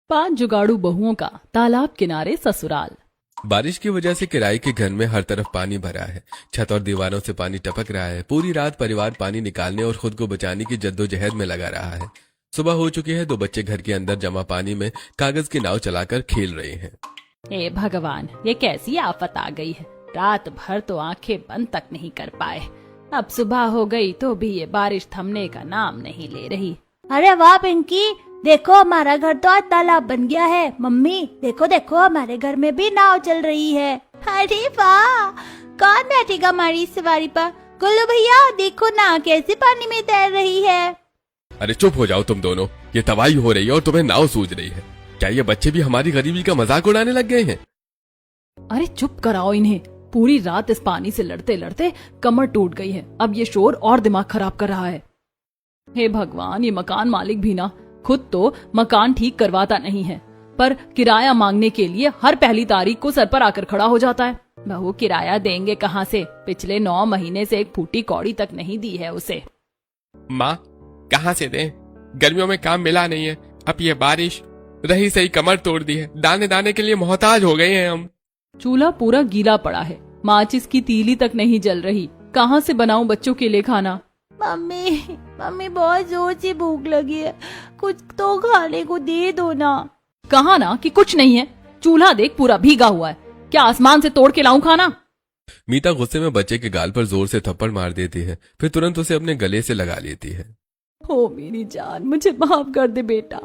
5 जुगाड़ू बहुओं का तालाब किनारे ससुराल। बारिश की वजह से किराए के घर में हर तरफ पानी भरा है। छत और दीवारों से पानी टपक रहा है। पूरी रात परिवार पानी निकालने और खुद को बचाने की जद्दोजहद में लगा रहा है। सुबह हो चुकी है। 2 बच्चे घर के अंदर जमा पानी में कागज की नाव चलाकर खेल रहे हैं। हे भगवान, ये कैसी आफत आ गई है। रात भर तो आंखें बंद तक नहीं कर पाए। अब सुबह हो गई तो भी ये बारिश थमने का नाम नहीं ले रही। अरे वाह पिंकी, देखो हमारा घर तो आज तालाब बन गया है। मम्मी देखो देखो, हमारे घर में भी नाव चल रही है। अरे वाह, कौन बैठेगा हमारी सवारी पर? गुल्लू भैया देखो ना, कैसे पानी में तैर रही है। अरे चुप हो जाओ तुम दोनों। ये तबाही हो रही है और तुम्हें नाव सूझ रही है। क्या ये बच्चे भी हमारी गरीबी का मजाक उड़ाने लग गए हैं? अरे चुप कराओ इन्हें। पूरी रात इस पानी से लड़ते लड़ते कमर टूट गई है। अब ये शोर और दिमाग खराब कर रहा है। हे भगवान, ये मकान मालिक भी ना खुद तो मकान ठीक करवाता नहीं है, पर किराया मांगने के लिए हर पहली तारीख को सर पर आकर खड़ा हो जाता है। बहू किराया देंगे कहाँ से? पिछले 9 महीने से एक फूटी कौड़ी तक नहीं दी है उसे। माँ कहाँ से दें? गर्मियों में काम मिला नहीं है। अब ये बारिश रही सही कमर तोड़ दी है। दाने दाने के लिए मोहताज हो गए हैं हम। चूल्हा पूरा गीला पड़ा है। माचिस की तीली तक नहीं जल रही। कहाँ से बनाऊं बच्चों के लिए खाना? मम्मी बहुत जोर से भूख लगी है, कुछ तो खाने को दे दो ना। कहा ना कि कुछ नहीं है। चूल्हा देख पूरा भीगा हुआ है। क्या आसमान से तोड़ के लाऊं खाना? मीता गुस्से में बच्चे के गाल पर जोर से थप्पड़ मार देती है, फिर तुरंत उसे अपने गले से लगा लेती है। ओ मेरी जान, मुझे माफ कर दे बेटा।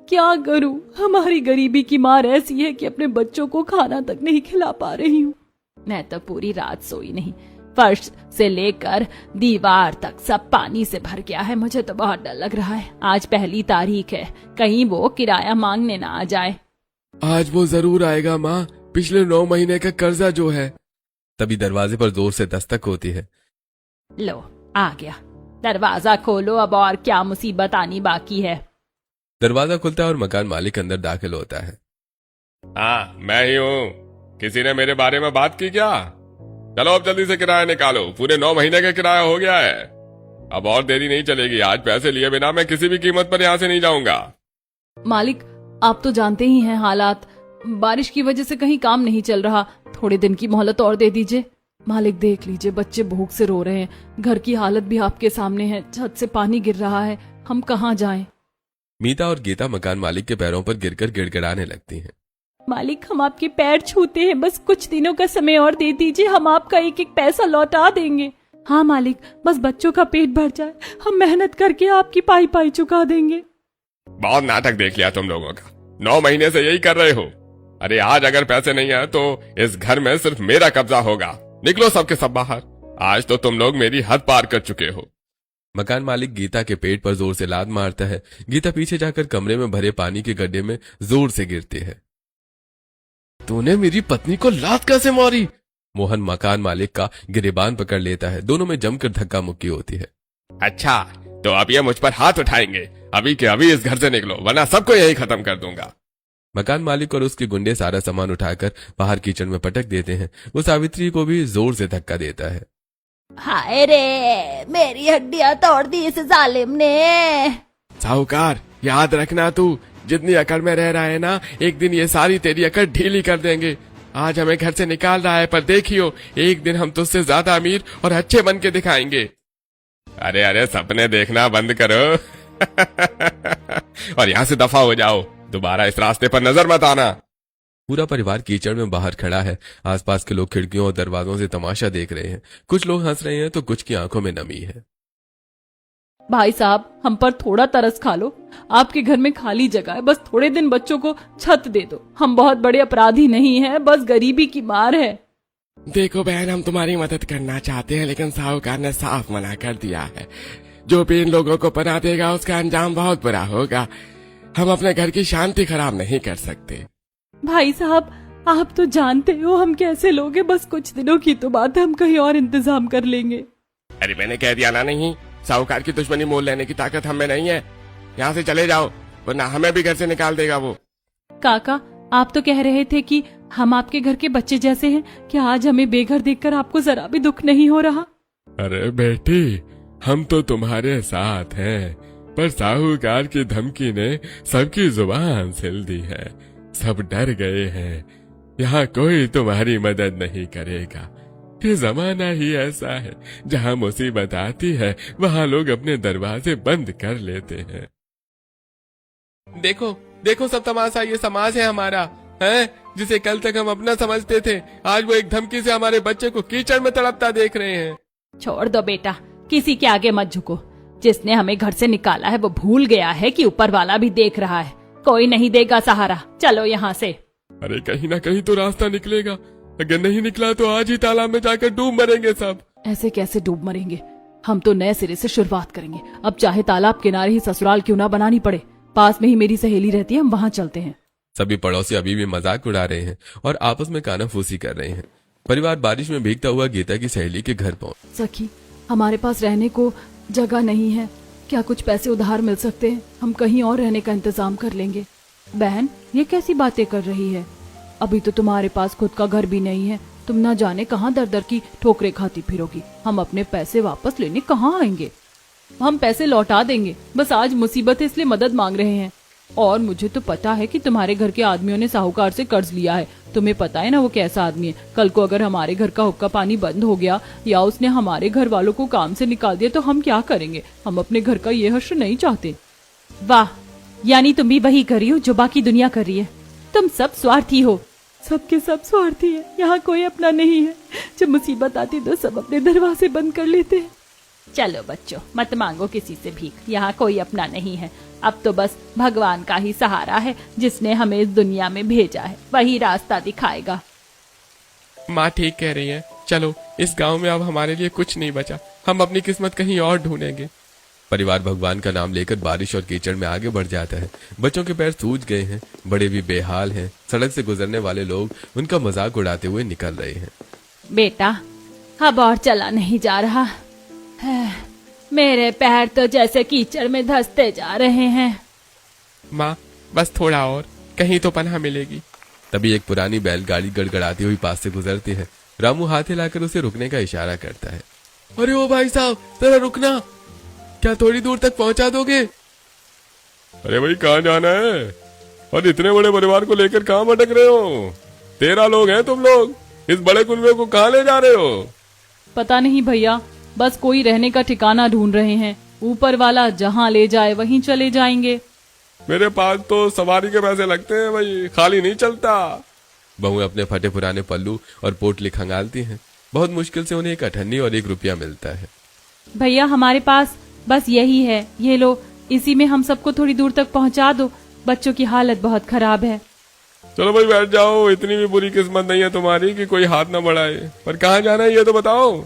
क्या करूं, हमारी गरीबी की मार ऐसी है कि अपने बच्चों को खाना तक नहीं खिला पा रही हूँ। मैं तो पूरी रात सोई नहीं। फर्श से लेकर दीवार तक सब पानी से भर गया है। मुझे तो बहुत डर लग रहा है। आज पहली तारीख है, कहीं वो किराया मांगने ना आ जाए। आज वो जरूर आएगा माँ, पिछले 9 महीने का कर्जा जो है। तभी दरवाजे पर जोर से दस्तक होती है। लो आ गया। दरवाजा खोलो, अब और क्या मुसीबत आनी बाकी है। दरवाजा खुलता है और मकान मालिक अंदर दाखिल होता है। हाँ मैं ही हूँ। किसी ने मेरे बारे में बात की क्या? चलो अब जल्दी से किराया निकालो। पूरे 9 महीने का किराया हो गया है। अब और देरी नहीं चलेगी। आज पैसे लिए बिना मैं किसी भी कीमत पर यहाँ से नहीं जाऊंगा। मालिक, आप तो जानते ही हैं हालात। बारिश की वजह से कहीं काम नहीं चल रहा। थोड़े दिन की मोहलत और दे दीजिए। मालिक देख लीजिए, बच्चे भूख से रो रहे हैं। घर की हालत भी आपके सामने है। छत से पानी गिर रहा है। हम कहाँ जाएं? मीता और गीता मकान मालिक के पैरों पर गिरकर गिड़गिड़ाने लगती हैं। मालिक, हम आपके पैर छूते हैं। बस कुछ दिनों का समय और दे दीजिए। हम आपका एक एक पैसा लौटा देंगे। हाँ मालिक, बस बच्चों का पेट भर जाए। हम मेहनत करके आपकी पाई पाई चुका देंगे। बहुत नाटक देख लिया तुम लोगों का। 9 महीने से यही कर रहे हो। अरे आज अगर पैसे नहीं आए तो इस घर में सिर्फ मेरा कब्जा होगा। निकलो सबके सब बाहर। आज तो तुम लोग मेरी हद पार कर चुके हो। मकान मालिक गीता के पेट पर जोर से लात मारता है। गीता पीछे जाकर कमरे में भरे पानी के गड्ढे में जोर से गिरती है। तूने मेरी पत्नी को लात कैसे मारी? मोहन मकान मालिक का गिरेबान पकड़ लेता है। दोनों में जमकर धक्का मुक्की होती है। अच्छा तो अब ये मुझ पर हाथ उठाएंगे। अभी के अभी इस घर से निकलो, वरना सबको यही खत्म कर दूंगा। मकान मालिक और उसके गुंडे सारा सामान उठाकर बाहर कीचड़ में पटक देते हैं। वो सावित्री को भी जोर से धक्का देता है। हाय रे, मेरी हड्डियां तोड़ दी इस जालिम ने। साहूकार याद रखना, तू जितनी अकड़ में रह रहा है ना, एक दिन ये सारी तेरी अकड़ ढीली कर देंगे। आज हमें घर से निकाल रहा है, पर देखियो एक दिन हम तुझसे ज्यादा अमीर और अच्छे बन के दिखाएंगे। अरे अरे सपने देखना बंद करो और यहाँ से दफा हो जाओ। दोबारा इस रास्ते पर नजर मत आना। पूरा परिवार कीचड़ में बाहर खड़ा है। आसपास के लोग खिड़कियों और दरवाजों से तमाशा देख रहे हैं। कुछ लोग हंस रहे हैं तो कुछ की आंखों में नमी है। भाई साहब, हम पर थोड़ा तरस खा लो। आपके घर में खाली जगह है, बस थोड़े दिन बच्चों को छत दे दो। हम बहुत बड़े अपराधी नहीं हैं, बस गरीबी की मार है। देखो बहन, हम तुम्हारी मदद करना चाहते हैं, लेकिन साहूकार ने साफ मना कर दिया है। जो भी इन लोगों को पना देगा उसका अंजाम बहुत बुरा होगा। हम अपने घर की शांति खराब नहीं कर सकते। भाई साहब, आप तो जानते हो हम कैसे लोग हैं। बस कुछ दिनों की तो बात है, हम कहीं और इंतजाम कर लेंगे। अरे मैंने कह दिया ना, नहीं, साहूकार की दुश्मनी मोल लेने की ताकत हमें नहीं है। यहाँ से चले जाओ, वरना हमें भी घर से निकाल देगा वो। काका, आप तो कह रहे थे कि हम आपके घर के बच्चे जैसे हैं। क्या आज हमें बेघर देखकर आपको जरा भी दुख नहीं हो रहा? अरे बेटी, हम तो तुम्हारे साथ हैं। पर साहूकार की धमकी ने सबकी जुबान सिल दी है। सब डर गए हैं। यहाँ कोई तुम्हारी मदद नहीं करेगा। ये जमाना ही ऐसा है, जहाँ मुसीबत आती है वहाँ लोग अपने दरवाजे बंद कर लेते हैं। देखो देखो सब तमाशा, ये समाज है हमारा, है जिसे कल तक हम अपना समझते थे, आज वो एक धमकी से हमारे बच्चे को कीचड़ में तड़पता देख रहे हैं। छोड़ दो बेटा, किसी के आगे मत झुको। जिसने हमें घर से निकाला है वो भूल गया है कि ऊपर वाला भी देख रहा है। कोई नहीं देगा सहारा, चलो यहाँ से। अरे कहीं ना कहीं तो रास्ता निकलेगा। अगर नहीं निकला तो आज ही तालाब में जाकर डूब मरेंगे सब। ऐसे कैसे डूब मरेंगे? हम तो नए सिरे से शुरुआत करेंगे। अब चाहे तालाब किनारे ही ससुराल क्यों ना बनानी पड़े, पास में ही मेरी सहेली रहती है, हम वहाँ चलते हैं। सभी पड़ोसी अभी भी मजाक उड़ा रहे हैं और आपस में कानाफूसी कर रहे हैं। परिवार बारिश में भीगता हुआ गीता की सहेली के घर पहुंच। सखी, हमारे पास रहने को जगह नहीं है, क्या कुछ पैसे उधार मिल सकते हैं? हम कहीं और रहने का इंतजाम कर लेंगे। बहन, ये कैसी बातें कर रही है? अभी तो तुम्हारे पास खुद का घर भी नहीं है, तुम ना जाने कहाँ दर दर की ठोकरें खाती फिरोगी। हम अपने पैसे वापस लेने कहाँ आएंगे? हम पैसे लौटा देंगे, बस आज मुसीबत है इसलिए मदद मांग रहे हैं। और मुझे तो पता है कि तुम्हारे घर के आदमियों ने साहूकार से कर्ज लिया है। तुम्हें पता है ना वो कैसा आदमी है। कल को अगर हमारे घर का हुक्का पानी बंद हो गया या उसने हमारे घर वालों को काम से निकाल दिया तो हम क्या करेंगे? हम अपने घर का ये हश्र नहीं चाहते। वाह, यानी तुम भी वही कर रही हो जो बाकी दुनिया कर रही है। तुम सब स्वार्थी हो। सबके सब स्वार्थी है, यहाँ कोई अपना नहीं है। जब मुसीबत आती तो सब अपने दरवाजे बंद कर लेते हैं। चलो बच्चों, मत मांगो किसी से भीख, यहाँ कोई अपना नहीं है। अब तो बस भगवान का ही सहारा है, जिसने हमें इस दुनिया में भेजा है, वही रास्ता दिखाएगा। माँ ठीक कह रही है, चलो इस गांव में अब हमारे लिए कुछ नहीं बचा, हम अपनी किस्मत कहीं और ढूंढेंगे। परिवार भगवान का नाम लेकर बारिश और कीचड़ में आगे बढ़ जाता है। बच्चों के पैर सूज गए हैं, बड़े भी बेहाल हैं। सड़क से गुजरने वाले लोग उनका मजाक उड़ाते हुए निकल रहे हैं। बेटा, अब और चला नहीं जा रहा है, मेरे पैर तो जैसे कीचड़ में धंसते जा रहे हैं। माँ बस थोड़ा और, कहीं तो पनाह मिलेगी। तभी एक पुरानी बैलगाड़ी गड़गड़ाती हुई पास से गुजरती है। रामू हाथ हिलाकर उसे रुकने का इशारा करता है। अरे ओ भाई साहब, जरा रुकना, क्या थोड़ी दूर तक पहुंचा दोगे? अरे भाई कहाँ जाना है? और इतने बड़े परिवार को लेकर कहाँ भटक रहे हो? 13 लोग हैं तुम लोग, इस बड़े कुनबे को कहाँ ले जा रहे हो? पता नहीं भैया, बस कोई रहने का ठिकाना ढूंढ रहे हैं। ऊपर वाला जहाँ ले जाए वहीं चले जाएंगे। मेरे पास तो सवारी के पैसे लगते हैं भाई, खाली नहीं चलता। बहुएं अपने फटे पुराने पल्लू और पोटली खंगालती हैं। बहुत मुश्किल से उन्हें 1 अठन्नी और 1 रुपया मिलता है। भैया हमारे पास बस यही है, ये लो, इसी में हम सबको थोड़ी दूर तक पहुंचा दो। बच्चों की हालत बहुत खराब है। चलो भाई बैठ जाओ, इतनी भी बुरी किस्मत नहीं है तुम्हारी कि कोई हाथ न बढ़ाए। पर कहाँ जाना है ये तो बताओ।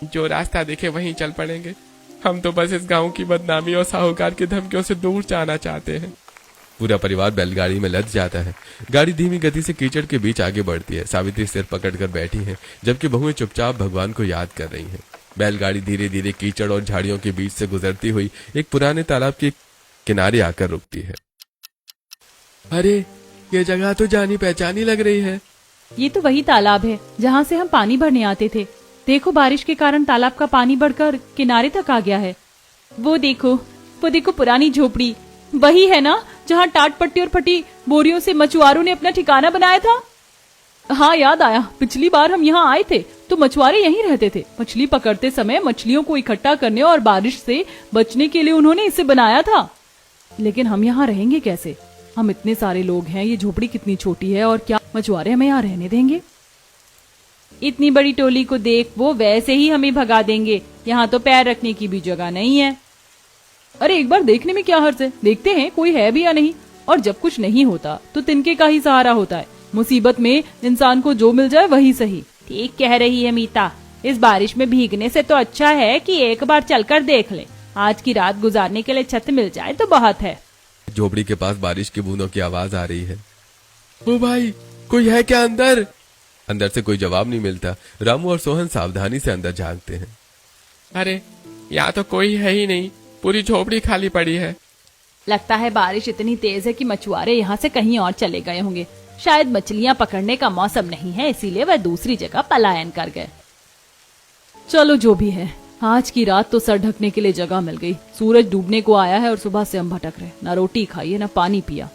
जो रास्ता दिखे वहीं चल पड़ेंगे। हम तो बस इस गांव की बदनामी और साहूकार की धमकियों से दूर जाना चाहते हैं। पूरा परिवार बैलगाड़ी में लद जाता है। गाड़ी धीमी गति से कीचड़ के बीच आगे बढ़ती है। सावित्री सिर पकड़कर बैठी है, जबकि बहुएं चुपचाप भगवान को याद कर रही हैं। बैलगाड़ी धीरे धीरे कीचड़ और झाड़ियों के बीच से गुजरती हुई एक पुराने तालाब के किनारे आकर रुकती है। अरे ये जगह तो जानी पहचानी लग रही है। ये तो वही तालाब है जहाँ से हम पानी भरने आते थे। देखो, बारिश के कारण तालाब का पानी बढ़कर किनारे तक आ गया है। वो देखो पुरानी झोपड़ी, वही है ना जहाँ टाट पट्टी और फटी बोरियों से मछुआरों ने अपना ठिकाना बनाया था। हाँ याद आया, पिछली बार हम यहाँ आए थे तो मछुआरे यहीं रहते थे। मछली पकड़ते समय मछलियों को इकट्ठा करने और बारिश से बचने के लिए उन्होंने इसे बनाया था। लेकिन हम यहाँ रहेंगे कैसे? हम इतने सारे लोग हैं, ये झोपड़ी कितनी छोटी है और क्या मछुआरे हमें यहाँ रहने देंगे? इतनी बड़ी टोली को देख वो वैसे ही हमें भगा देंगे। यहाँ तो पैर रखने की भी जगह नहीं है। अरे एक बार देखने में क्या हर्ज है, देखते हैं कोई है भी या नहीं। और जब कुछ नहीं होता तो तिनके का ही सहारा होता है। मुसीबत में इंसान को जो मिल जाए वही सही। ठीक कह रही है मीता, इस बारिश में भीगने से तो अच्छा है कि एक बार चलकर देख ले। आज की रात गुजारने के लिए छत मिल जाए तो बहुत है। झोपड़ी के पास बारिश की बूंदों की आवाज आ रही है। ओ भाई, कोई है क्या अंदर? अंदर से कोई जवाब नहीं मिलता। रामू और सोहन सावधानी से अंदर झांकते हैं। अरे यहाँ तो कोई है ही नहीं, पूरी झोपड़ी खाली पड़ी है। लगता है बारिश इतनी तेज है कि मछुआरे यहाँ से कहीं और चले गए होंगे। शायद मछलियाँ पकड़ने का मौसम नहीं है, इसीलिए वह दूसरी जगह पलायन कर गए। चलो जो भी है, आज की रात तो सर ढकने के लिए जगह मिल गई। सूरज डूबने को आया है और सुबह से हम भटक रहे, ना रोटी खाई है ना पानी पिया।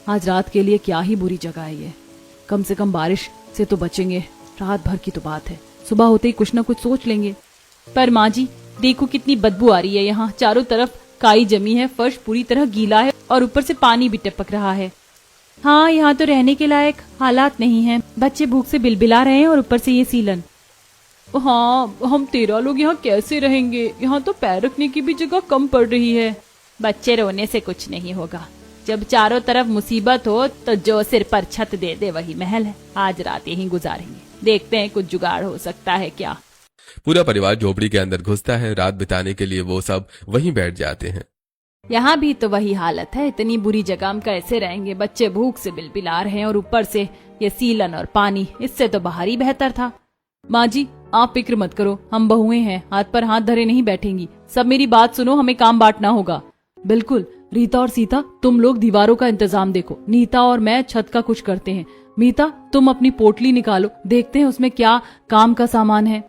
आज रात के लिए क्या ही बुरी जगह है ये। कम से कम बारिश से तो बचेंगे, रात भर की तो बात है, सुबह होते ही कुछ ना कुछ सोच लेंगे। पर माँ जी देखो कितनी बदबू आ रही है यहाँ, चारों तरफ काई जमी है, फर्श पूरी तरह गीला है और ऊपर से पानी भी टपक रहा है। हाँ, यहाँ तो रहने के लायक हालात नहीं है, बच्चे भूख से बिलबिला रहे हैं और ऊपर से ये सीलन। हाँ, हम 13 लोग यहाँ कैसे रहेंगे? यहाँ तो पैर रखने की भी जगह कम पड़ रही है। बच्चे रोने से कुछ नहीं होगा, जब चारों तरफ मुसीबत हो तो जो सिर पर छत दे दे वही महल है। आज रात यहीं गुजारेंगे, देखते हैं कुछ जुगाड़ हो सकता है क्या। पूरा परिवार झोपड़ी के अंदर घुसता है। रात बिताने के लिए वो सब वहीं बैठ जाते हैं। यहाँ भी तो वही हालत है, इतनी बुरी जगह हम कैसे रहेंगे? बच्चे भूख से बिलबिला रहे हैं और ऊपर से ये सीलन और पानी, इससे तो बाहर ही बेहतर था। माँ जी आप फिक्र मत करो, हम बहुएं हैं, हाथ पर हाथ धरे नहीं बैठेंगी। सब मेरी बात सुनो, हमें काम बांटना होगा। बिल्कुल, रीता और सीता तुम लोग दीवारों का इंतजाम देखो, नीता और मैं छत का कुछ करते हैं। मीता तुम अपनी पोटली निकालो, देखते हैं उसमें क्या काम का सामान है।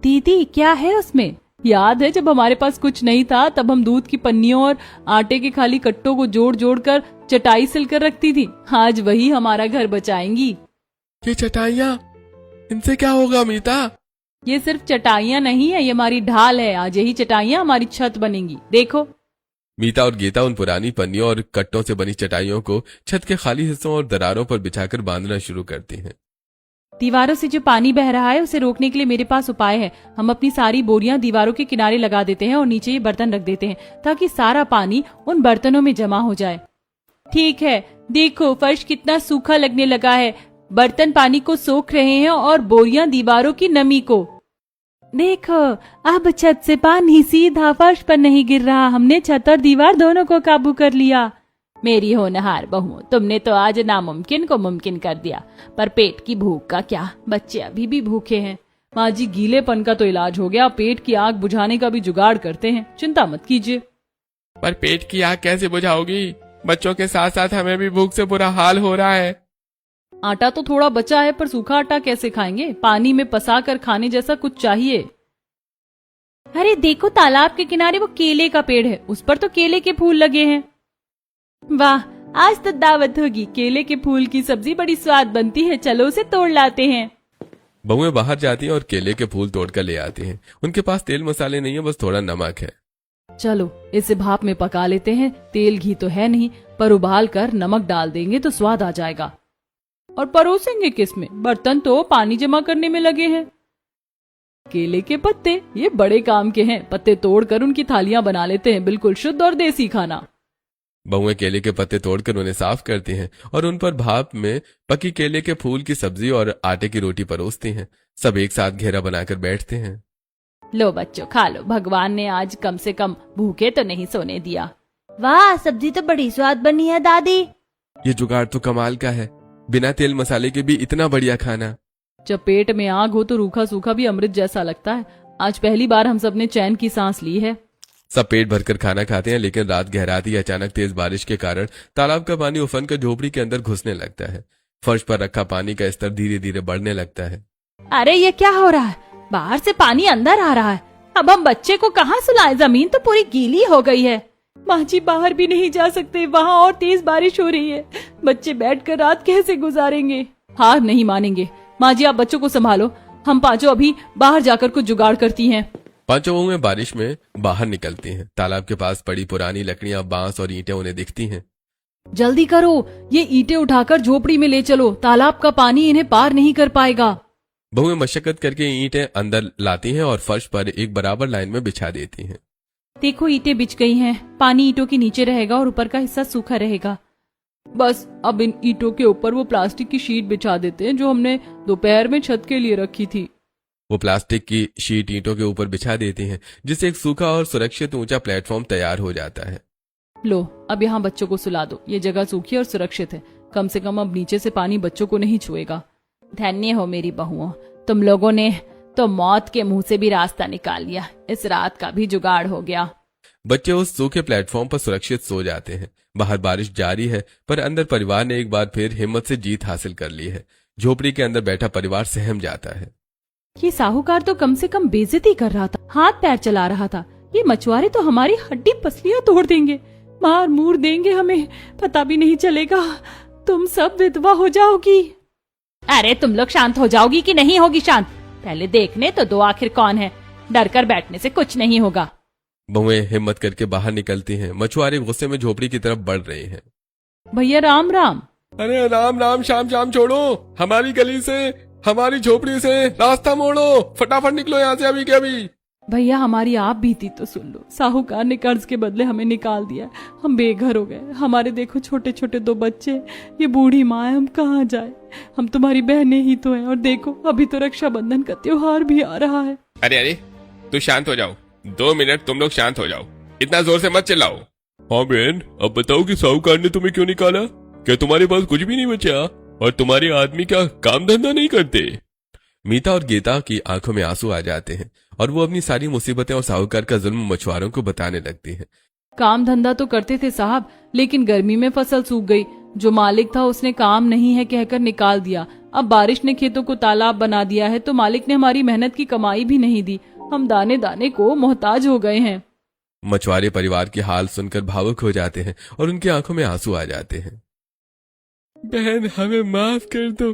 दीदी क्या है उसमें? याद है जब हमारे पास कुछ नहीं था तब हम दूध की पन्नियों और आटे के खाली कट्टों को जोड़ जोड़ कर चटाई सिलकर रखती थी। आज वही हमारा घर बचाएंगी। ये चटाइयाँ, इनसे क्या होगा मीता? ये सिर्फ चटाइयाँ नहीं है, ये हमारी ढाल है। आज यही चटाइयाँ हमारी छत बनेंगी, देखो। मीता और गीता उन पुरानी पन्नियों और कट्टों से बनी चटाइयों को छत के खाली हिस्सों और दरारों पर बिछाकर बांधना शुरू करती हैं। दीवारों से जो पानी बह रहा है उसे रोकने के लिए मेरे पास उपाय है। हम अपनी सारी बोरियां दीवारों के किनारे लगा देते हैं और नीचे ये बर्तन रख देते हैं ताकि सारा पानी उन बर्तनों में जमा हो जाए। ठीक है, देखो फर्श कितना सूखा लगने लगा है, बर्तन पानी को सोख रहे हैं और बोरियां दीवारों की नमी को। देखो अब छत से पानी सीधा फर्श पर नहीं गिर रहा, हमने छत और दीवार दोनों को काबू कर लिया। मेरी होनहार बहू, तुमने तो आज नामुमकिन को मुमकिन कर दिया। पर पेट की भूख का क्या? बच्चे अभी भी भूखे हैं। माँ जी गीलेपन का तो इलाज हो गया, पेट की आग बुझाने का भी जुगाड़ करते हैं, चिंता मत कीजिए। पर पेट की आग कैसे बुझाओगी? बच्चों के साथ साथ हमें भी भूख से बुरा हाल हो रहा है। आटा तो थोड़ा बचा है पर सूखा आटा कैसे खाएंगे? पानी में पसा कर खाने जैसा कुछ चाहिए। अरे देखो तालाब के किनारे वो केले का पेड़ है, उस पर तो केले के फूल लगे हैं। वाह, आज तो दावत होगी। केले के फूल की सब्जी बड़ी स्वाद बनती है, चलो उसे तोड़ लाते हैं। बहुएं बाहर जाती हैं और केले के फूल तोड़कर ले आती हैं। उनके पास तेल मसाले नहीं है, बस थोड़ा नमक है। चलो इसे भाप में पका लेते हैं, तेल घी तो है नहीं, पर उबाल कर नमक डाल देंगे तो स्वाद आ जाएगा। और परोसेंगे किसमें? बर्तन तो पानी जमा करने में लगे हैं। केले के पत्ते ये बड़े काम के हैं, पत्ते तोड़कर उनकी थालियां बना लेते हैं, बिल्कुल शुद्ध और देसी खाना। बहुएं केले के पत्ते तोड़कर उन्हें साफ करती हैं और उन पर भाप में पकी केले के फूल की सब्जी और आटे की रोटी परोसती हैं। सब एक साथ घेरा बनाकर बैठते हैं। लो बच्चों खा लो, भगवान ने आज कम से कम भूखे तो नहीं सोने दिया। वाह, सब्जी तो बड़ी स्वाद बनी है दादी। ये जुगाड़ तो कमाल का है, बिना तेल मसाले के भी इतना बढ़िया खाना। जब पेट में आग हो तो रूखा सूखा भी अमृत जैसा लगता है। आज पहली बार हम सब ने चैन की सांस ली है। सब पेट भरकर खाना खाते हैं, लेकिन रात गहराती अचानक तेज बारिश के कारण तालाब का पानी उफन कर झोपड़ी के अंदर घुसने लगता है। फर्श पर रखा पानी का स्तर धीरे धीरे बढ़ने लगता है। अरे ये क्या हो रहा है? बाहर से पानी अंदर आ रहा है। अब हम बच्चे को कहाँ सुलाएं? जमीन तो पूरी गीली हो गई है। माँ जी बाहर भी नहीं जा सकते, वहाँ और तेज बारिश हो रही है। बच्चे बैठकर रात कैसे गुजारेंगे? हार नहीं मानेंगे। माँ जी आप बच्चों को संभालो, हम पांचों अभी बाहर जाकर कुछ जुगाड़ करती हैं। पांचों बहुएं बारिश में बाहर निकलती हैं। तालाब के पास पड़ी पुरानी लकड़ियां, बांस और ईंटें उन्हें दिखती हैं। जल्दी करो, ये ईंटें उठाकर झोपड़ी में ले चलो, तालाब का पानी इन्हें पार नहीं कर पाएगा। बहुएं मशक्कत करके ईंटें अंदर लाती हैं और फर्श पर एक बराबर लाइन में बिछा देती हैं। देखो ईंटें बिछ गई हैं, पानी ईंटों के नीचे रहेगा और ऊपर का हिस्सा सूखा रहेगा। बस अब इन ईंटों के ऊपर वो प्लास्टिक की शीट बिछा देते हैं जो हमने दोपहर में छत के लिए रखी थी। वो प्लास्टिक की शीट ईंटों के ऊपर बिछा देती हैं, जिससे एक सूखा और सुरक्षित ऊंचा प्लेटफॉर्म तैयार हो जाता है। लो अब यहाँ बच्चों को सुला दो, ये जगह सूखी और सुरक्षित है। कम से कम अब नीचे से पानी बच्चों को नहीं छुएगा। धन्य हो मेरी बहुओं, तुम लोगों ने तो मौत के मुंह से भी रास्ता निकाल लिया। इस रात का भी जुगाड़ हो गया। बच्चे उस सूखे प्लेटफॉर्म पर सुरक्षित सो जाते हैं। बाहर बारिश जारी है, पर अंदर परिवार ने एक बार फिर हिम्मत से जीत हासिल कर ली है। झोपड़ी के अंदर बैठा परिवार सहम जाता है। ये साहूकार तो कम से कम बेइज्जती कर रहा था, हाथ पैर चला रहा था। ये मछुआरे तो हमारी हड्डी पसलियां तोड़ देंगे, मार मूर देंगे, हमें पता भी नहीं चलेगा। तुम सब विधवा हो जाओगी। अरे तुम लोग शांत हो जाओगी कि नहीं होगी शांत? पहले देखने तो दो आखिर कौन है। डर कर बैठने से कुछ नहीं होगा। बहुएं हिम्मत करके बाहर निकलती हैं। मछुआरे गुस्से में झोपड़ी की तरफ बढ़ रहे हैं। भैया राम राम। अरे राम राम, शाम शाम छोड़ो, हमारी गली से, हमारी झोपड़ी से रास्ता मोड़ो, फटाफट निकलो यहाँ से अभी के अभी। भैया हमारी आप बीती तो सुन लो। साहूकार ने कर्ज के बदले हमें निकाल दिया, हम बेघर हो गए। हमारे देखो छोटे छोटे 2 बच्चे, ये बूढ़ी माँ है, हम कहाँ जाए? हम तुम्हारी बहनें ही तो हैं। और देखो अभी तो रक्षाबंधन का त्योहार भी आ रहा है। अरे अरे, तू शांत हो जाओ, 2 मिनट तुम लोग शांत हो जाओ, इतना जोर से मत चिल्लाओ। हाँ बहन, अब बताओ कि साहूकार ने तुम्हें क्यों निकाला? क्या तुम्हारे पास कुछ भी नहीं बचा? और तुम्हारे आदमी क्या काम धंधा नहीं करते? मीता और गीता की आंखों में आंसू आ जाते हैं और वो अपनी सारी मुसीबतें और साहूकार का जुल्म मछुआरों को बताने लगती हैं। काम धंधा तो करते थे साहब, लेकिन गर्मी में फसल सूख गई। जो मालिक था उसने काम नहीं है कहकर निकाल दिया। अब बारिश ने खेतों को तालाब बना दिया है, तो मालिक ने हमारी मेहनत की कमाई भी नहीं दी। हम दाने दाने को मोहताज हो गए हैं। मछुआरे परिवार की हाल सुनकर भावुक हो जाते हैं और उनकी आंखों में आंसू आ जाते हैं। बहन हमें माफ कर दो,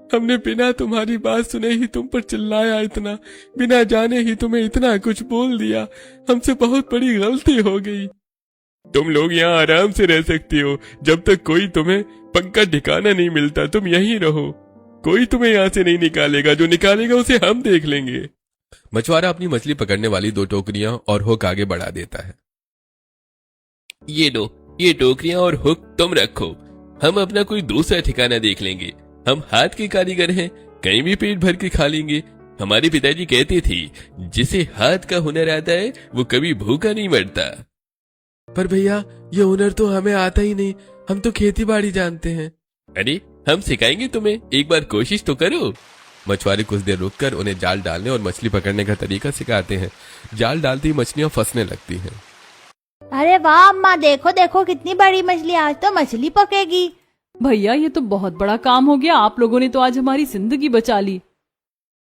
हमने बिना तुम्हारी बात सुने ही तुम पर चिल्लाया इतना, बिना जाने ही तुम्हें इतना कुछ बोल दिया। हमसे बहुत बड़ी गलती हो गई। तुम लोग यहाँ आराम से रह सकती हो, जब तक कोई तुम्हें पक्का ठिकाना नहीं मिलता तुम यहीं रहो। कोई तुम्हें यहाँ से नहीं निकालेगा, जो निकालेगा उसे हम देख लेंगे। मछुआरा अपनी मछली पकड़ने वाली 2 टोकरियां और हुक आगे बढ़ा देता है। ये लो, ये टोकरियां और हुक तुम रखो, हम अपना कोई दूसरा ठिकाना देख लेंगे। हम हाथ के कारीगर हैं, कहीं भी पेट भर के खा लेंगे। हमारे पिताजी कहते थे, जिसे हाथ का हुनर आता है वो कभी भूखा नहीं मरता। पर भैया ये हुनर तो हमें आता ही नहीं, हम तो खेती बाड़ी जानते हैं। अरे हम सिखाएंगे तुम्हें, एक बार कोशिश तो करो। मछुआरे कुछ देर रुककर उन्हें जाल डालने और मछली पकड़ने का तरीका सिखाते हैं। जाल डालते ही मछलियां फंसने लगती हैं। अरे वाह अम्मा, देखो देखो कितनी बड़ी मछली, आज तो मछली पकेगी। भैया ये तो बहुत बड़ा काम हो गया, आप लोगों ने तो आज हमारी जिंदगी बचा ली।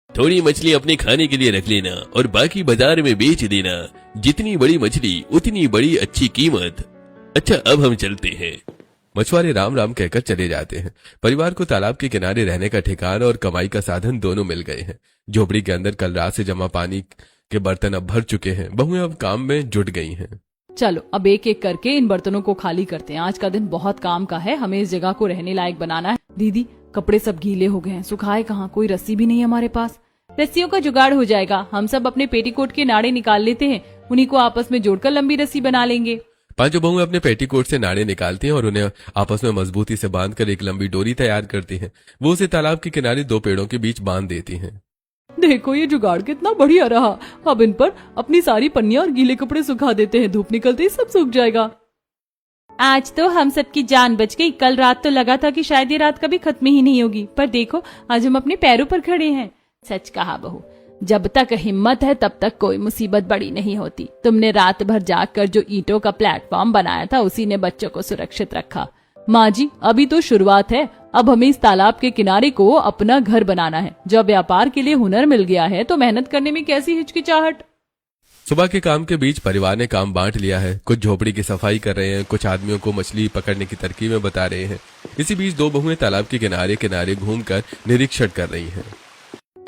थोड़ी मछली अपने खाने के लिए रख लेना और बाकी बाजार में बेच देना। जितनी बड़ी मछली उतनी बड़ी अच्छी कीमत। अच्छा अब हम चलते हैं। मछुआरे राम राम कहकर चले जाते हैं। परिवार को तालाब के किनारे रहने का ठिकाना और कमाई का साधन दोनों मिल गए हैं। झोपड़ी के अंदर कल रात से जमा पानी के बर्तन अब भर चुके हैं। बहुएं अब काम में जुट गई हैं। चलो अब एक एक करके इन बर्तनों को खाली करते हैं। आज का दिन बहुत काम का है, हमें इस जगह को रहने लायक बनाना है। दीदी कपड़े सब गीले हो गए हैं, सुखाए कहाँ? कोई रस्सी भी नहीं है हमारे पास। रस्सियों का जुगाड़ हो जाएगा, हम सब अपने पेटीकोट के नाड़े निकाल लेते हैं, उन्हीं को आपस में जोड़कर लंबी रस्सी बना लेंगे। 5 बहुएं अपने पेटीकोट से नाड़े निकालती हैं और उन्हें आपस में मजबूती से बांधकर एक लंबी डोरी तैयार करती हैं। वो उसे तालाब के किनारे 2 पेड़ों के बीच बांध देती हैं। देखो ये जुगाड़ कितना बढ़िया रहा। अब इन पर अपनी सारी पन्नियां और गीले कपड़े सुखा देते हैं, धूप निकलते ही सब सूख जाएगा। आज तो हम सबकी जान बच गई। कल रात तो लगा था कि शायद ये रात कभी खत्म ही नहीं होगी, पर देखो आज हम अपने पैरों पर खड़े हैं। सच कहा बहू, जब तक हिम्मत है तब तक कोई मुसीबत बड़ी नहीं होती। तुमने रात भर जागकर जो ईंटों का प्लेटफॉर्म बनाया था उसी ने बच्चों को सुरक्षित रखा। माँ जी अभी तो शुरुआत है, अब हमें इस तालाब के किनारे को अपना घर बनाना है। जब व्यापार के लिए हुनर मिल गया है तो मेहनत करने में कैसी हिचकिचाहट। सुबह के काम के बीच परिवार ने काम बांट लिया है। कुछ झोपड़ी की सफाई कर रहे हैं, कुछ आदमियों को मछली पकड़ने की तरकीबें बता रहे हैं। इसी बीच 2 बहुएं तालाब के किनारे किनारे घूमकर निरीक्षण कर रही हैं।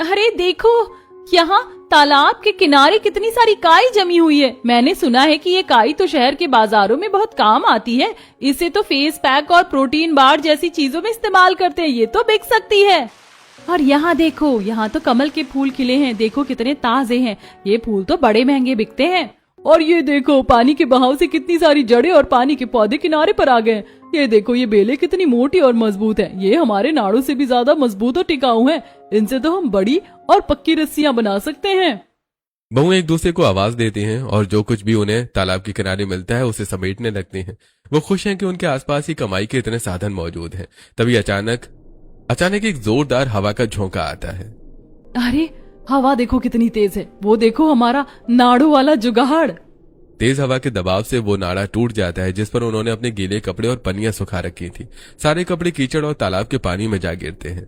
अरे देखो यहाँ तालाब के किनारे कितनी सारी काई जमी हुई है। मैंने सुना है कि ये काई तो शहर के बाजारों में बहुत काम आती है। इसे तो फेस पैक और प्रोटीन बार जैसी चीजों में इस्तेमाल करते हैं, ये तो बिक सकती है। और यहाँ देखो, यहाँ तो कमल के फूल खिले हैं, देखो कितने ताजे हैं। ये फूल तो बड़े महंगे बिकते हैं। और ये देखो पानी के बहाव से कितनी सारी जड़ें और पानी के पौधे किनारे पर आ गए। ये देखो ये बेलें कितनी मोटी और मजबूत है। ये हमारे नाड़ों से भी ज्यादा मजबूत और टिकाऊ हैं। इनसे तो हम बड़ी और पक्की रस्सियां बना सकते हैं। बहुएं एक दूसरे को आवाज देती हैं और जो कुछ भी उन्हें तालाब के किनारे मिलता है उसे समेटने लगती हैं। वो खुश हैं कि उनके आसपास ही कमाई के इतने साधन मौजूद हैं। तभी अचानक एक जोरदार हवा का झोंका आता है। अरे हवा देखो कितनी तेज है। वो देखो हमारा नाड़ू वाला जुगाड़। तेज हवा के दबाव से वो नाड़ा टूट जाता है जिस पर उन्होंने अपने गीले कपड़े और पन्नियां सुखा रखी थी। सारे कपड़े कीचड़ और तालाब के पानी में जा गिरते हैं।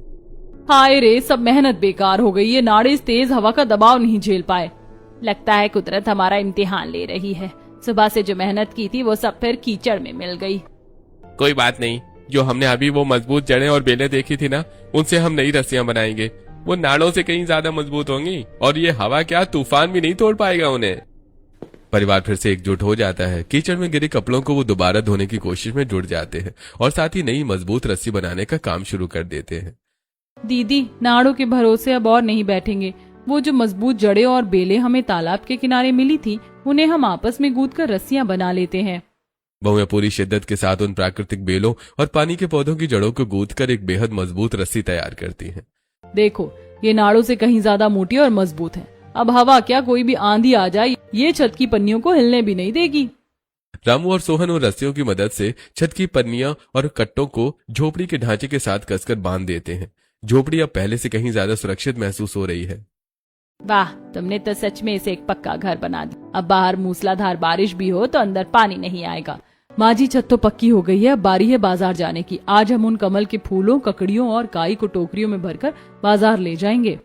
हाय रे, सब मेहनत बेकार हो गई। ये नाड़े इस तेज हवा का दबाव नहीं झेल पाए। लगता है कुदरत हमारा इम्तिहान ले रही है। सुबह से जो मेहनत की थी वो सब फिर कीचड़ में मिल गई। कोई बात नहीं, जो हमने अभी वो मजबूत जड़ें और बेलें देखी थी ना, उनसे हम नई रस्सियां बनाएंगे। वो नाड़ों से कहीं ज्यादा मजबूत होंगी और ये हवा क्या तूफान भी नहीं तोड़ पाएगा उन्हें। परिवार फिर से एकजुट हो जाता है। कीचड़ में गिरे कपड़ों को वो दोबारा धोने की कोशिश में जुट जाते हैं और साथ ही नई मजबूत रस्सी बनाने का काम शुरू कर देते हैं। दीदी, नाड़ों के भरोसे अब और नहीं बैठेंगे। वो जो मजबूत जड़ें और बेलें हमें तालाब के किनारे मिली थी, उन्हें हम आपस में गूंथ कर रस्सियां बना लेते हैं। बहुएं पूरी शिद्दत के साथ उन प्राकृतिक बेलों और पानी के पौधों की जड़ों को गूंथ कर एक बेहद मजबूत रस्सी तैयार करती हैं। देखो, ये नाड़ों से कहीं ज्यादा मोटी और मजबूत है। अब हवा क्या, कोई भी आंधी आ जाए ये छत की पन्नियों को हिलने भी नहीं देगी। रामू और सोहन उन रस्सियों की मदद से छत की पन्नियां और कट्टों को झोपड़ी के ढांचे के साथ कसकर बांध देते हैं। झोपड़ी अब पहले से कहीं ज्यादा सुरक्षित महसूस हो रही है। वाह, तुमने तो सच में इसे एक पक्का घर बना दिया। अब बाहर मूसलाधार बारिश भी हो तो अंदर पानी नहीं आएगा। माँ जी, छत तो पक्की हो गई है। अब बारी है बाजार जाने की। आज हम उन कमल के फूलों, ककड़ियों और काई को टोकरियों में भरकर बाजार ले जाएंगे।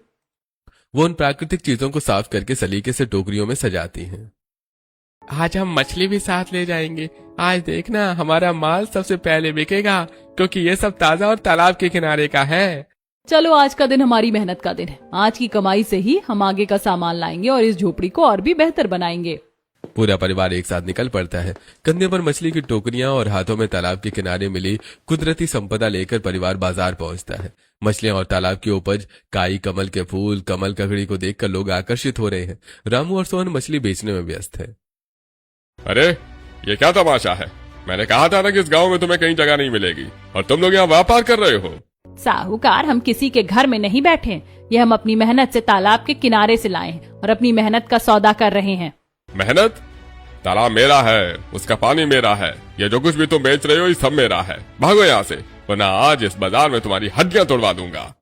वो उन प्राकृतिक चीजों को साफ करके सलीके से टोकरियों में सजाती हैं। आज हम मछली भी साथ ले जाएंगे। आज देखना, हमारा माल सबसे पहले बिकेगा क्योंकि ये सब ताजा और तालाब के किनारे का है। चलो, आज का दिन हमारी मेहनत का दिन है। आज की कमाई से ही हम आगे का सामान लाएंगे और इस झोपड़ी को और भी बेहतर बनाएंगे। पूरा परिवार एक साथ निकल पड़ता है। कंधे पर मछली की टोकरियां और हाथों में तालाब के किनारे मिली कुदरती संपदा लेकर परिवार बाजार पहुंचता है। मछलियां और तालाब की उपज, काई, कमल के फूल, कमल ककड़ी को देखकर लोग आकर्षित हो रहे हैं। रामू और सोहन मछली बेचने में व्यस्त है। अरे, ये क्या तमाशा है? मैंने कहा था ना कि इस गांव में तुम्हें कहीं जगह नहीं मिलेगी और तुम लोग यहाँ व्यापार कर रहे हो। साहूकार, हम किसी के घर में नहीं बैठे। ये हम अपनी मेहनत से तालाब के किनारे से लाए हैं और अपनी मेहनत का सौदा कर रहे हैं। मेहनत? तालाब मेरा है, उसका पानी मेरा है। ये जो कुछ भी तुम बेच रहे हो ये सब मेरा है। भागो यहाँ से, वरना आज इस बाजार में तुम्हारी हड्डियां तोड़वा दूंगा।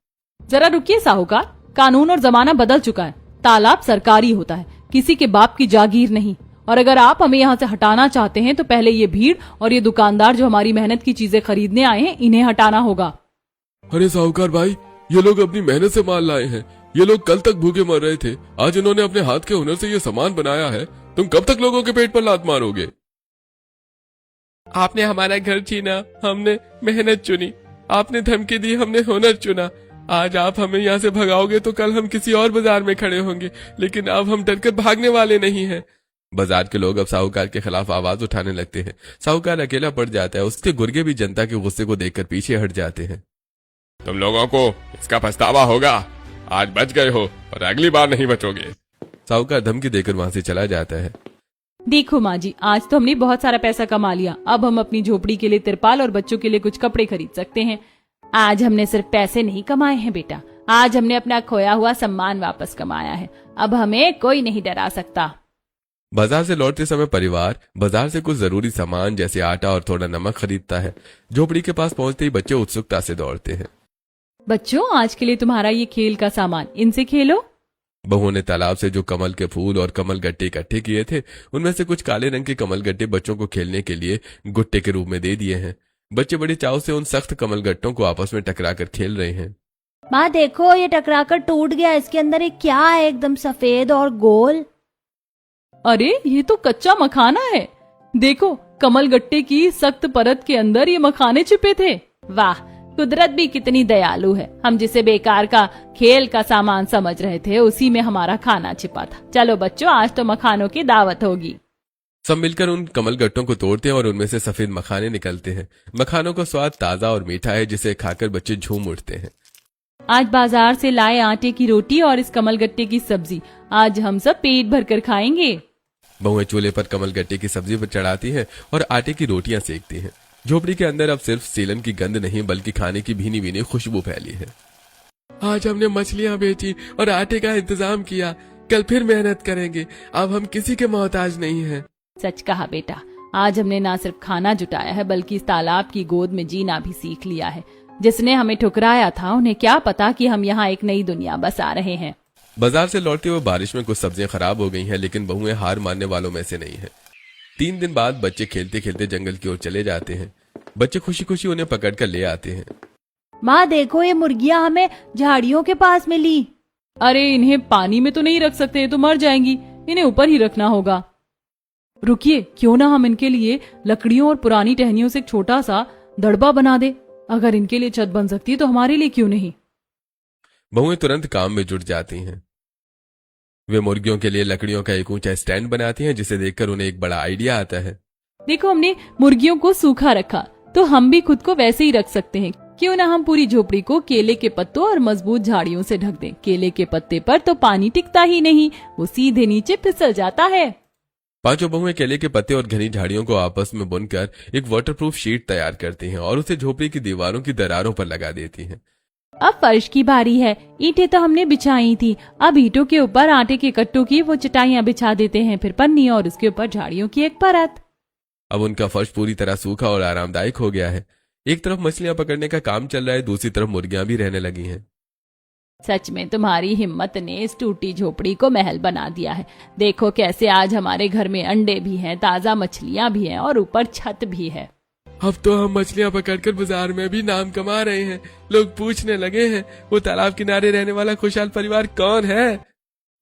जरा रुकिए साहूकार, कानून और जमाना बदल चुका है। तालाब सरकारी होता है, किसी के बाप की जागीर नहीं। और अगर आप हमें यहाँ से हटाना चाहते हैं तो पहले ये भीड़ और ये दुकानदार जो हमारी मेहनत की चीजें खरीदने आए हैं, इन्हें हटाना होगा। अरे साहूकार भाई, ये लोग अपनी मेहनत से माल लाए हैं। ये लोग कल तक भूखे मर रहे थे, आज इन्होंने अपने हाथ के हुनर से ये सामान बनाया है। तुम कब तक लोगों के पेट पर लात मारोगे? आपने हमारा घर छीना, हमने मेहनत चुनी। आपने धमकी दी, हमने हुनर चुना। आज आप हमें यहाँ से भगाओगे तो कल हम किसी और बाजार में खड़े होंगे, लेकिन अब हम डरकर भागने वाले नहीं हैं। बाजार के लोग अब साहूकार के खिलाफ आवाज उठाने लगते हैं। साहूकार अकेला पड़ जाता है। उसके गुर्गे भी जनता के गुस्से को देखकर पीछे हट जाते हैं। तुम लोगों को इसका पछतावा होगा। आज बच गए हो और अगली बार नहीं बचोगे। साहूकार धमकी देकर वहां से चला जाता है। देखो माँ जी, आज तो हमने बहुत सारा पैसा कमा लिया। अब हम अपनी झोपड़ी के लिए तिरपाल और बच्चों के लिए कुछ कपड़े खरीद सकते हैं। आज हमने सिर्फ पैसे नहीं कमाए हैं बेटा, आज हमने अपना खोया हुआ सम्मान वापस कमाया है। अब हमें कोई नहीं डरा सकता। बाजार से लौटते समय परिवार बाजार से कुछ जरूरी सामान जैसे आटा और थोड़ा नमक खरीदता है। झोपड़ी के पास पहुंचते ही बच्चे उत्सुकता से दौड़ते हैं। बच्चों, आज के लिए तुम्हारा ये खेल का सामान, इनसे खेलो। बहू ने तालाब से जो कमल के फूल और कमल गट्टे इकट्ठे किए थे, उनमें से कुछ काले रंग के कमल गट्टे बच्चों को खेलने के लिए गुट्टे के रूप में दे दिए हैं। बच्चे बड़ी चाव से उन सख्त कमल गट्टों को आपस में टकराकर खेल रहे हैं। माँ देखो, ये टकराकर टूट गया। इसके अंदर एक क्या है, एकदम सफेद और गोल। अरे, ये तो कच्चा मखाना है। देखो, कमल गट्टे की सख्त परत के अंदर ये मखाने छिपे थे। वाह, कुदरत भी कितनी दयालु है। हम जिसे बेकार का खेल का सामान समझ रहे थे, उसी में हमारा खाना छिपा था। चलो बच्चों, आज तो मखानों की दावत होगी। सब मिलकर उन कमल गट्टों को तोड़ते हैं और उनमें से सफेद मखाने निकलते हैं। मखानों का स्वाद ताजा और मीठा है, जिसे खाकर बच्चे झूम उठते हैं। आज बाजार से लाए आटे की रोटी और इस कमल गट्टे की सब्जी आज हम सब पेट भर कर खाएंगे। बहुएं चूल्हे पर कमल गट्टे की सब्जी पर चढ़ाती हैं और आटे की रोटियां सेकती हैं। झोपड़ी के अंदर अब सिर्फ सीलन की गंध नहीं, बल्कि खाने की भीनी भीनी खुशबू फैली है। आज हमने मछलियां बेची और आटे का इंतजाम किया। कल फिर मेहनत करेंगे। अब हम किसी के मोहताज नहीं हैं। सच कहा बेटा, आज हमने ना सिर्फ खाना जुटाया है, बल्कि इस तालाब की गोद में जीना भी सीख लिया है। जिसने हमें ठुकराया था, उन्हें क्या पता कि हम यहाँ एक नई दुनिया बसा रहे हैं। बाजार से लौटते हुए बारिश में कुछ सब्जियां खराब हो गई हैं, लेकिन बहुएं हार मानने वालों में से नहीं है। 3 दिन बाद बच्चे खेलते खेलते जंगल की ओर चले जाते हैं। बच्चे खुशी खुशी उन्हें पकड़कर ले आते हैं। माँ देखो, ये मुर्गियाँ हमें झाड़ियों के पास मिली। अरे इन्हें पानी में तो नहीं रख सकते, ये तो मर जाएंगी, इन्हें ऊपर ही रखना होगा। रुकिए, क्यों ना हम इनके लिए लकड़ियों और पुरानी टहनियों से एक छोटा सा दड़बा बना दे। अगर इनके लिए छत बन सकती है तो हमारे लिए क्यों नहीं। बहुएं तुरंत काम में जुट जाती हैं। वे मुर्गियों के लिए लकड़ियों का एक ऊंचा स्टैंड बनाती हैं, जिसे देखकर उन्हें एक बड़ा आइडिया आता है। देखो, हमने मुर्गियों को सूखा रखा तो हम भी खुद को वैसे ही रख सकते हैं। क्यों ना हम पूरी झोपड़ी को केले के पत्तों और मजबूत झाड़ियों से ढक दें। केले के पत्ते पर तो पानी टिकता ही नहीं, वो सीधे नीचे फिसल जाता है। पांचों बहुएं केले के पत्ते और घनी झाड़ियों को आपस में बुनकर एक वाटरप्रूफ शीट तैयार करती हैं और उसे झोपड़ी की दीवारों की दरारों पर लगा देती हैं। अब फर्श की बारी है। ईंटें तो हमने बिछाई थी, अब ईंटों के ऊपर आटे के कट्टों की वो चटाइयां बिछा देते हैं, फिर पन्नी और उसके ऊपर झाड़ियों की एक परत। अब उनका फर्श पूरी तरह सूखा और आरामदायक हो गया है। एक तरफ मछलियां पकड़ने का काम चल रहा है, दूसरी तरफ मुर्गियां भी रहने लगी हैं। सच में तुम्हारी हिम्मत ने इस टूटी झोपड़ी को महल बना दिया है। देखो कैसे आज हमारे घर में अंडे भी हैं, ताजा मछलियां भी हैं और ऊपर छत भी है। अब तो हम मछलियां पकड़कर बाजार में भी नाम कमा रहे हैं। लोग पूछने लगे हैं, वो तालाब किनारे रहने वाला खुशहाल परिवार कौन है?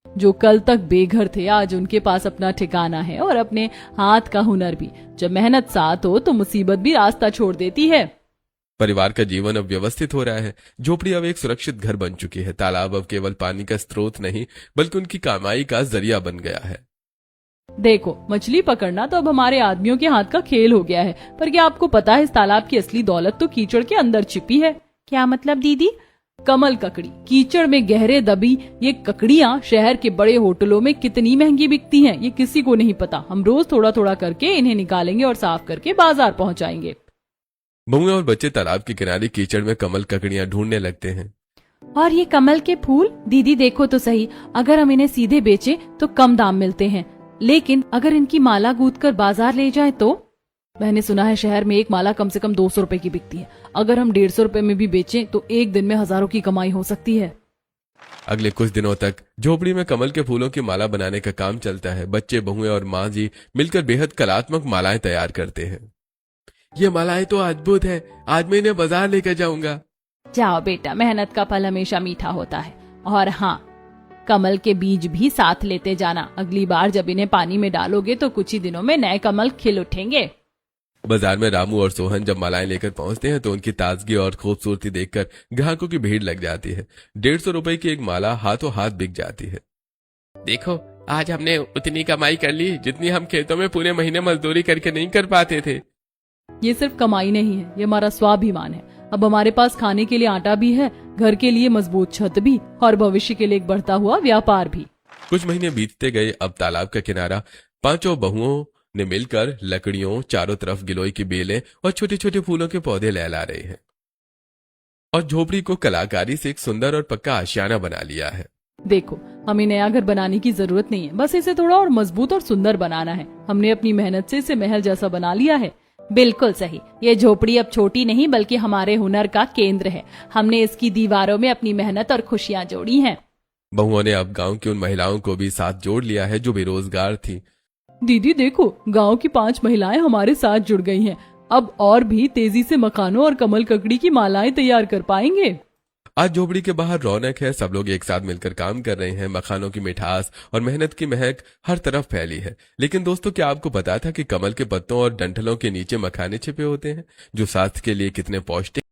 जो कल तक बेघर थे, आज उनके पास अपना ठिकाना है और अपने हाथ का हुनर भी। जब मेहनत साथ हो तो मुसीबत भी रास्ता छोड़ देती है। परिवार का जीवन अब व्यवस्थित हो रहा है। झोपड़ी अब एक सुरक्षित घर बन चुकी है। तालाब अब केवल पानी का स्रोत नहीं, बल्कि उनकी कमाई का जरिया बन गया है। देखो, मछली पकड़ना तो अब हमारे आदमियों के हाथ का खेल हो गया है, पर क्या आपको पता है इस तालाब की असली दौलत तो कीचड़ के अंदर छिपी है। क्या मतलब दीदी? कमल ककड़ी। कीचड़ में गहरे दबी ये ककड़ियां शहर के बड़े होटलों में कितनी महंगी बिकती हैं, ये किसी को नहीं पता। हम रोज थोड़ा थोड़ा करके इन्हें निकालेंगे और साफ करके बाजार पहुंचाएंगे। बहुएं और बच्चे तालाब के किनारे कीचड़ में कमल ककड़ियां ढूंढने लगते हैं। और ये कमल के फूल, दीदी देखो तो सही, अगर हम इन्हें सीधे बेचें तो कम दाम मिलते हैं, लेकिन अगर इनकी माला गूंथ कर बाजार ले जाए तो? मैंने सुना है शहर में एक माला कम से कम 200 रुपए की बिकती है। अगर हम 150 रुपए में भी बेचें तो एक दिन में हजारों की कमाई हो सकती है। अगले कुछ दिनों तक झोपड़ी में कमल के फूलों की माला बनाने का काम चलता है। बच्चे, बहुएं और माँ जी मिलकर बेहद कलात्मक मालाएं तैयार करते हैं। ये मालाएं तो अद्भुत है, आज मैं इन्हें बाजार लेकर जाऊंगा। जाओ बेटा, मेहनत का फल हमेशा मीठा होता है। और हाँ, कमल के बीज भी साथ लेते जाना। अगली बार जब इन्हें पानी में डालोगे तो कुछ ही दिनों में नए कमल खिल उठेंगे। बाजार में रामू और सोहन जब मालाएं लेकर पहुंचते हैं तो उनकी ताजगी और खूबसूरती देखकर ग्राहकों की भीड़ लग जाती है। 150 रुपए की एक माला हाथों हाथ बिक जाती है। देखो, आज हमने उतनी कमाई कर ली जितनी हम खेतों में पूरे महीने मजदूरी करके नहीं कर पाते थे। ये सिर्फ कमाई नहीं है, ये हमारा स्वाभिमान है। अब हमारे पास खाने के लिए आटा भी है, घर के लिए मजबूत छत भी और भविष्य के लिए एक बढ़ता हुआ व्यापार भी। कुछ महीने बीतते गए। अब तालाब का किनारा पांचों बहुओं ने मिलकर लकड़ियों, चारों तरफ गिलोय की बेलें और छोटे छोटे फूलों के पौधे लहला रहे हैं और झोपड़ी को कलाकारी से एक सुंदर और पक्का आशियाना बना लिया है। देखो, हमें नया घर बनाने की जरूरत नहीं है, बस इसे थोड़ा और मजबूत और सुंदर बनाना है। हमने अपनी मेहनत से इसे महल जैसा बना लिया है। बिल्कुल सही। ये झोपड़ी अब छोटी नहीं बल्कि हमारे हुनर का केंद्र है। हमने इसकी दीवारों में अपनी मेहनत और खुशियां जोड़ी हैं। बहुओं ने अब गांव की उन महिलाओं को भी साथ जोड़ लिया है जो बेरोजगार थी। दीदी देखो, गांव की 5 महिलाएं हमारे साथ जुड़ गई हैं। अब और भी तेजी से मकानों और कमल ककड़ी की मालाएं तैयार कर पाएंगे। आज झोपड़ी के बाहर रौनक है। सब लोग एक साथ मिलकर काम कर रहे हैं। मखानों की मिठास और मेहनत की महक हर तरफ फैली है। लेकिन दोस्तों, क्या आपको पता था कि कमल के पत्तों और डंठलों के नीचे मखाने छिपे होते हैं जो स्वास्थ्य के लिए कितने पौष्टिक